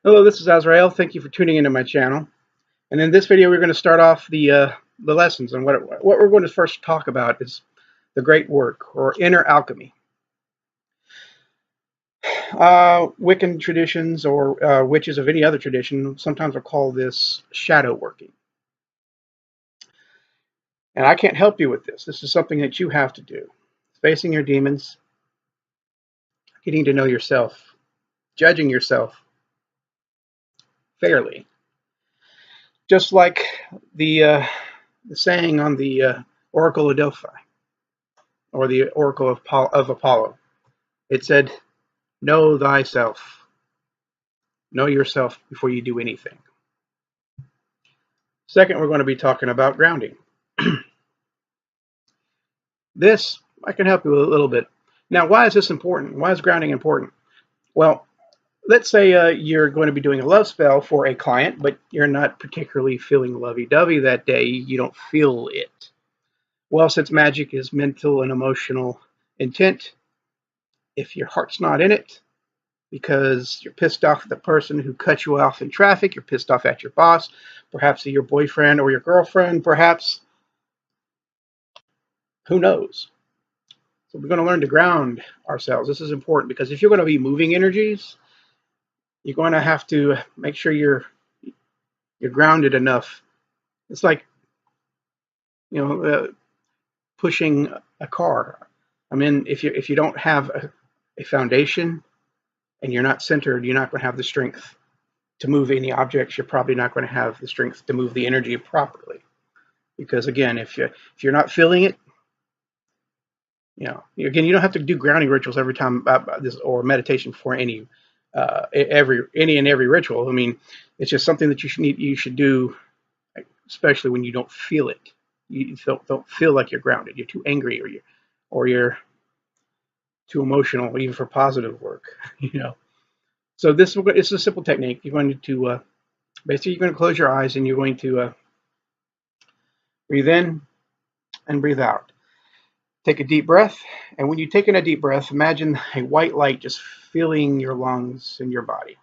Hello, this is Azrael. Thank you for tuning into my channel. And in this video, we're going to start off the lessons. And what we're going to first talk about is the great work, or inner alchemy. Wiccan traditions, or witches of any other tradition, sometimes will call this shadow working. And I can't help you with this. This is something that you have to do. Facing your demons, getting to know yourself, judging yourself fairly. Just like the saying on the Oracle of Delphi, or the Oracle of Apollo. It said, know thyself. Know yourself before you do anything. Second, we're going to be talking about grounding. This, I can help you with a little bit. Now, why is this important? Why is grounding important? Well, let's say you're going to be doing a love spell for a client, but you're not particularly feeling lovey-dovey that day. You don't feel it. Well, since magic is mental and emotional intent, if your heart's not in it, because you're pissed off at the person who cut you off in traffic, you're pissed off at your boss, perhaps at your boyfriend or your girlfriend, perhaps, who knows? So we're going to learn to ground ourselves. This is important because if you're going to be moving energies, you're going to have to make sure you're grounded enough. It's like, pushing a car. I mean, if you don't have a foundation and you're not centered, you're not going to have the strength to move any objects. You're probably not going to have the strength to move the energy properly. Because again, if you're not feeling it, again, you don't have to do grounding rituals every time this, or meditation for any and every ritual. I mean, it's just something that you should do, especially when you don't feel it. You don't feel like you're grounded. You're too angry, or you're too emotional, even for positive work. So this is a simple technique. You're going to basically you're going to close your eyes and you're going to breathe in and breathe out. Take a deep breath, and when you're taking a deep breath, imagine a white light just filling your lungs and your body.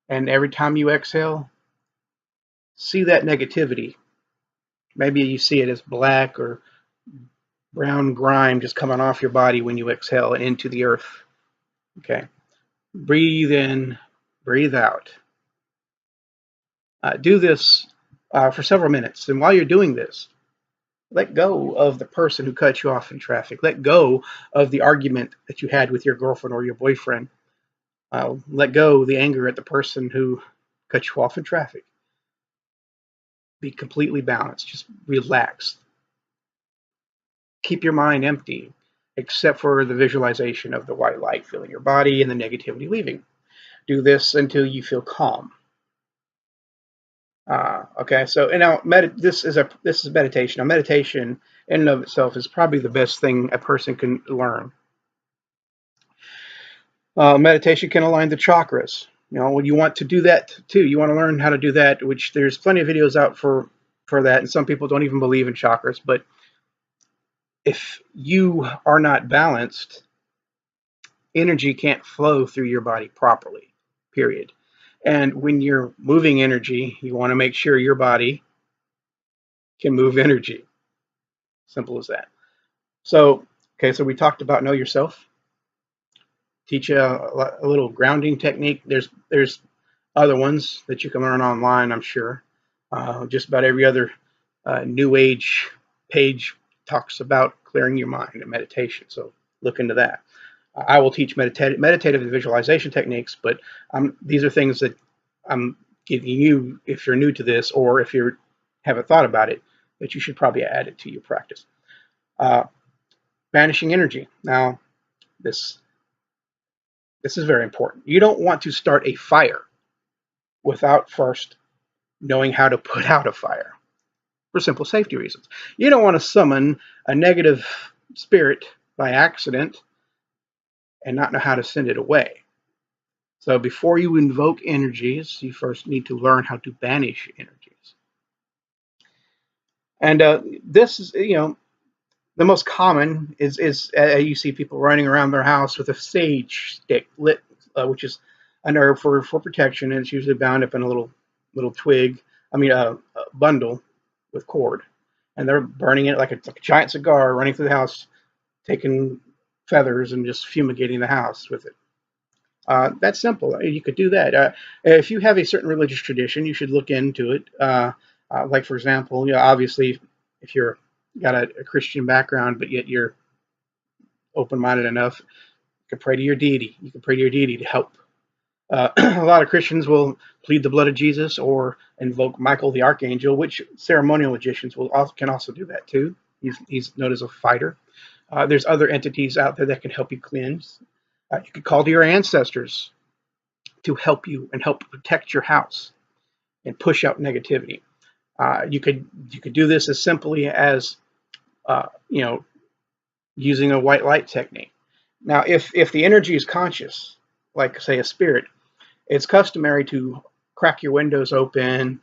And every time you exhale, see that negativity. Maybe you see it as black or brown grime just coming off your body when you exhale and into the earth. Okay. Breathe in, breathe out. Do this for several minutes. And while you're doing this, let go of the person who cut you off in traffic. Let go of the argument that you had with your girlfriend or your boyfriend. Let go of the anger at the person who cut you off in traffic. Be completely balanced. Just relax. Keep your mind empty, except for the visualization of the white light filling your body and the negativity leaving. Do this until you feel calm. Okay, so and now this is meditation. Now, meditation in and of itself is probably the best thing a person can learn. Meditation can align the chakras. When you want to do that too, you want to learn how to do that, which there's plenty of videos out for that, and some people don't even believe in chakras. But if you are not balanced, energy can't flow through your body properly, period. And when you're moving energy, you want to make sure your body can move energy. Simple as that. So, okay, so we talked about know yourself. Teach you a little grounding technique. There's other ones that you can learn online, I'm sure. Just about every other New Age page talks about clearing your mind and meditation. So look into that. I will teach meditative and visualization techniques, but these are things that I'm giving you if you're new to this, or if you haven't thought about it, that you should probably add it to your practice. Banishing energy. Now, this is very important. You don't want to start a fire without first knowing how to put out a fire, for simple safety reasons. You don't want to summon a negative spirit by accident and not know how to send it away. So before you invoke energies, you first need to learn how to banish energies. And this is, the most common is you see people running around their house with a sage stick lit, which is an herb for protection, and it's usually bound up in a little twig. I mean, a bundle with cord, and they're burning it like a giant cigar, running through the house, taking feathers and just fumigating the house with it. That's simple. You could do that. If you have a certain religious tradition, you should look into it. Like for example, obviously, if you're got a Christian background, but yet you're open-minded enough, you can pray to your deity. You can pray to your deity to help. A lot of Christians will plead the blood of Jesus or invoke Michael the Archangel, which ceremonial magicians can also do that too. He's known as a fighter. There's other entities out there that can help you cleanse. You could call to your ancestors to help you and help protect your house and push out negativity. You could do this as simply as using a white light technique. Now, if the energy is conscious, like say a spirit, it's customary to crack your windows open,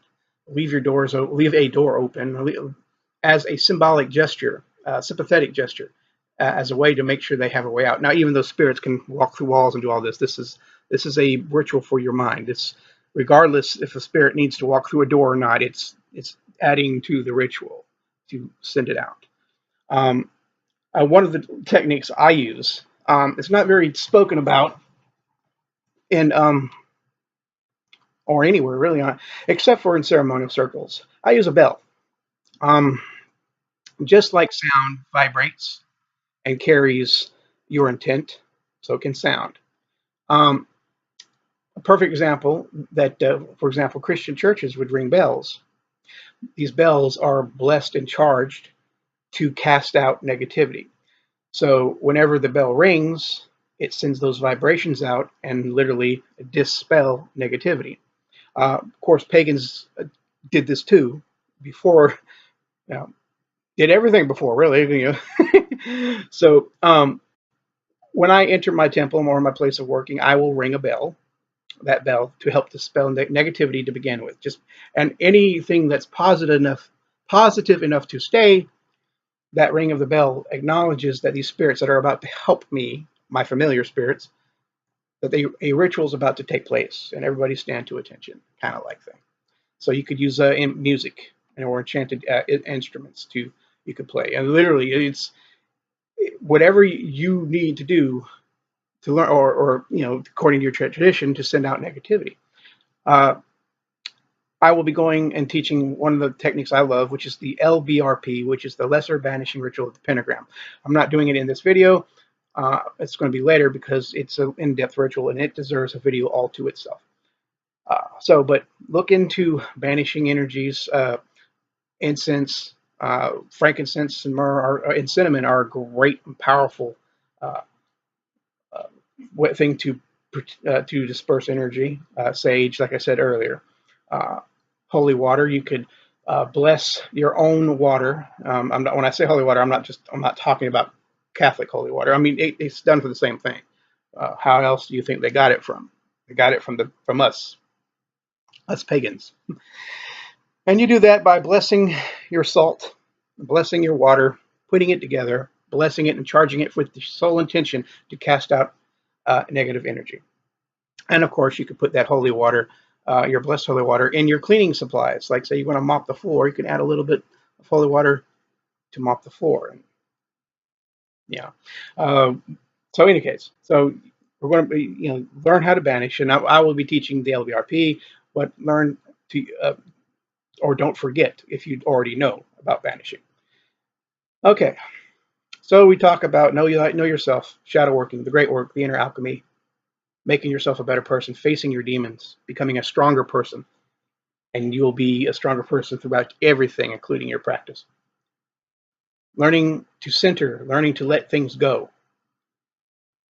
leave a door open as a symbolic gesture, sympathetic gesture, as a way to make sure they have a way out. Now, even though spirits can walk through walls and do all this, this is a ritual for your mind. It's regardless if a spirit needs to walk through a door or not. It's adding to the ritual to send it out. One of the techniques I use, it's not very spoken about in or anywhere really, except for in ceremonial circles. I use a bell. Um, just like sound vibrates and carries your intent, so it can sound. Um, a perfect example that, for example, Christian churches would ring bells. These bells are blessed and charged to cast out negativity. So whenever the bell rings, it sends those vibrations out and literally dispel negativity. Of course, pagans did this too before, you know, did everything before, really. So when I enter my temple or my place of working, I will ring a bell, that bell, to help dispel negativity to begin with. And anything that's positive enough to stay, that ring of the bell acknowledges that these spirits that are about to help me, my familiar spirits, that a ritual is about to take place, and everybody stand to attention, kind of like thing. So you could use music or enchanted instruments you could play, and literally it's whatever you need to do to learn, or according to your tradition, to send out negativity. Uh, I will be going and teaching one of the techniques I love, which is the LBRP, which is the Lesser Banishing Ritual of the Pentagram. I'm not doing it in this video. It's going to be later because it's an in-depth ritual and it deserves a video all to itself. But look into banishing energies. Incense, frankincense, and myrrh and cinnamon are a great and powerful uh, thing to disperse energy. Sage, like I said earlier. Holy water, you could bless your own water. When I say holy water, I'm not talking about Catholic holy water. I mean it's done for the same thing. How else do you think they got it from? They got it from us pagans. And you do that by blessing your salt, blessing your water, putting it together, blessing it and charging it with the sole intention to cast out negative energy. And of course, you could put that holy water, your blessed holy water, in your cleaning supplies. Like say you want to mop the floor, you can add a little bit of holy water to mop the floor. And yeah. So in any case, so we're going to be, learn how to banish, and I will be teaching the LVRP, but learn to or don't forget if you already know about banishing. Okay, so we talk about know yourself, shadow working, the great work, the inner alchemy, making yourself a better person, facing your demons, becoming a stronger person, and you will be a stronger person throughout everything, including your practice. Learning to center, learning to let things go.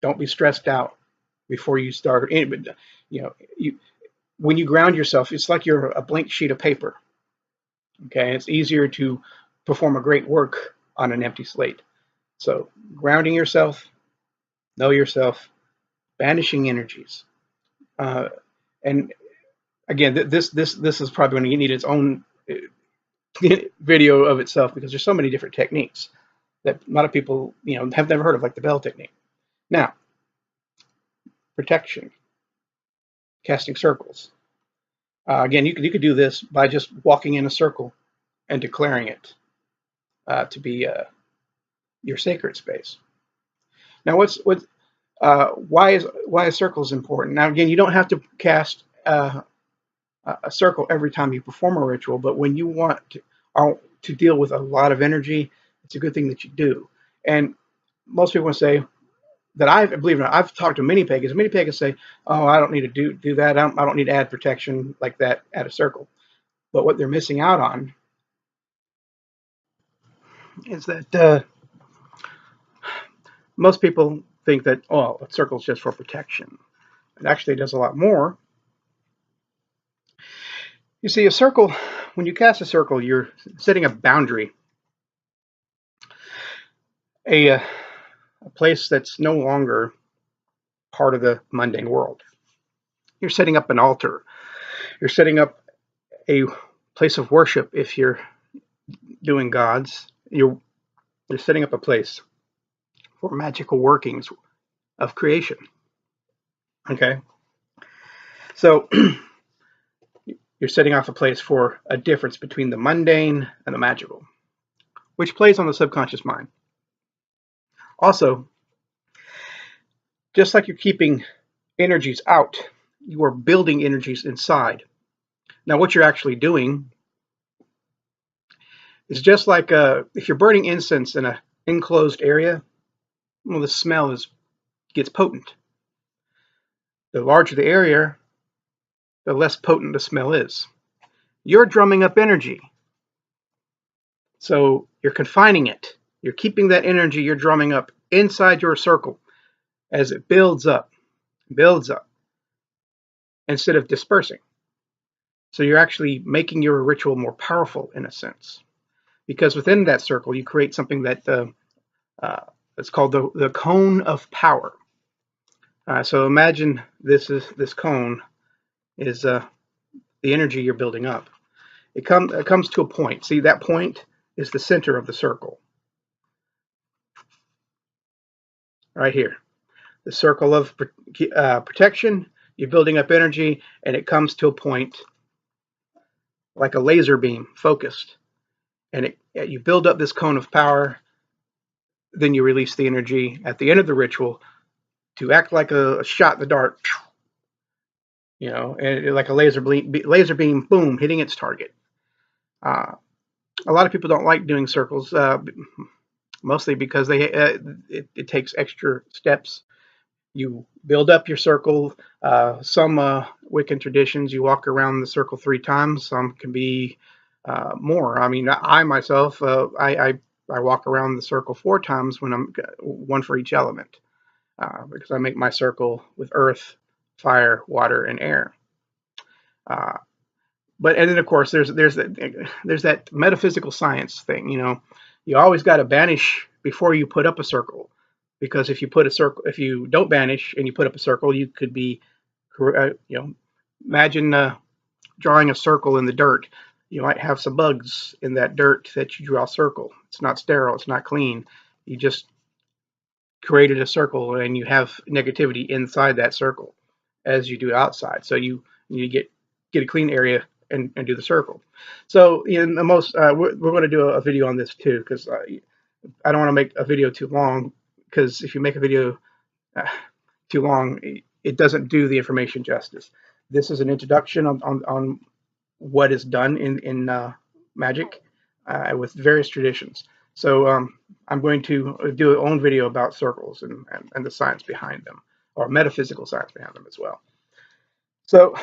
Don't be stressed out before you start. When you ground yourself, it's like you're a blank sheet of paper. Okay, it's easier to perform a great work on an empty slate. So grounding yourself, know yourself, banishing energies, and again, this is probably going to need its own video of itself because there's so many different techniques that a lot of people have never heard of, like the bell technique. Now, protection. casting circles. Again, you could do this by just walking in a circle and declaring it to be your sacred space. Now, why is circles important? Now, again, you don't have to cast a circle every time you perform a ritual, but when you want to deal with a lot of energy, it's a good thing that you do. And most people say that believe it or not, I've talked to many pagans. Many pagans say, "Oh, I don't need to do that. I don't need to add protection like that at a circle." But what they're missing out on is that most people think that, oh, a circle is just for protection. It actually does a lot more. You see, a circle, when you cast a circle, you're setting a boundary, a place that's no longer part of the mundane world. You're setting up an altar. You're setting up a place of worship if you're doing gods. You're setting up a place for magical workings of creation. Okay? So you're setting off a place for a difference between the mundane and the magical, which plays on the subconscious mind. Also, just like you're keeping energies out, you are building energies inside. Now, what you're actually doing is just like if you're burning incense in an enclosed area, well, the smell gets potent. The larger the area, the less potent the smell is. You're drumming up energy. So you're confining it. You're keeping that energy you're drumming up inside your circle as it builds up, instead of dispersing. So you're actually making your ritual more powerful in a sense. Because within that circle, you create something that it's called the cone of power. So imagine this cone is the energy you're building up. It comes to a point. See, that point is the center of the circle. Right here. The circle of protection, you're building up energy, and it comes to a point like a laser beam, focused. And you build up this cone of power, then you release the energy at the end of the ritual to act like a shot in the dark, and like a laser beam, boom, hitting its target. A lot of people don't like doing circles, mostly because it takes extra steps. You build up your circle. Some Wiccan traditions, you walk around the circle 3 times. Some can be more. I mean, I myself, I walk around the circle 4 times when I'm one for each element, because I make my circle with earth, fire, water, and air. And then of course there's that metaphysical science thing. You always got to banish before you put up a circle, because if you don't banish and you put up a circle, you could be, imagine drawing a circle in the dirt. You might have some bugs in that dirt that you draw a circle. It's not sterile. It's not clean. You just created a circle, and you have negativity inside that circle as you do outside. So you get a clean area and do the circle. So in the most, we're going to do a video on this too, because I don't want to make a video too long, because if you make a video too long, it doesn't do the information justice. This is an introduction on what is done in magic with various traditions. So I'm going to do an own video about circles and the science behind them, or metaphysical science behind them as well. So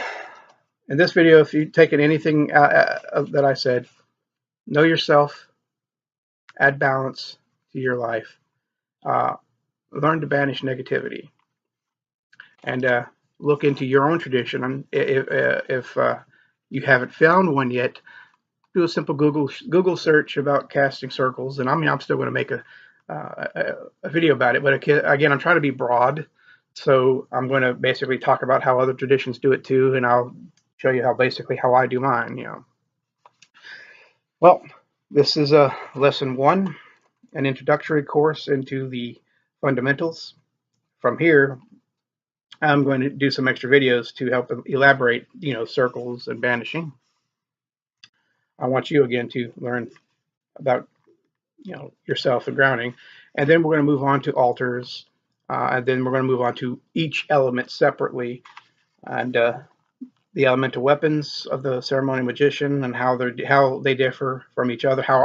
in this video, if you've taken anything that I said, know yourself, add balance to your life, learn to banish negativity, and look into your own tradition. And if you haven't found one yet, do a simple Google search about casting circles. And I'm still going to make a video about it. But again, I'm trying to be broad. So I'm going to basically talk about how other traditions do it too, and I'll show you how I do mine. Well, this is lesson 1, an introductory course into the fundamentals. From here, I'm going to do some extra videos to help elaborate, circles and banishing. I want you again to learn about, yourself and grounding, and then we're going to move on to altars, and then we're going to move on to each element separately, and the elemental weapons of the ceremonial magician and how they differ from each other, how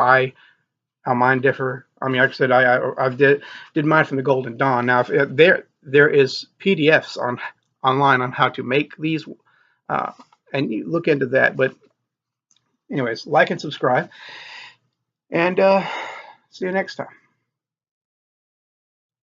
mine differ. I mean, like I said, I did mine from the Golden Dawn. Now, if there is PDFs online on how to make these, and you look into that. But anyways, like and subscribe, and see you next time.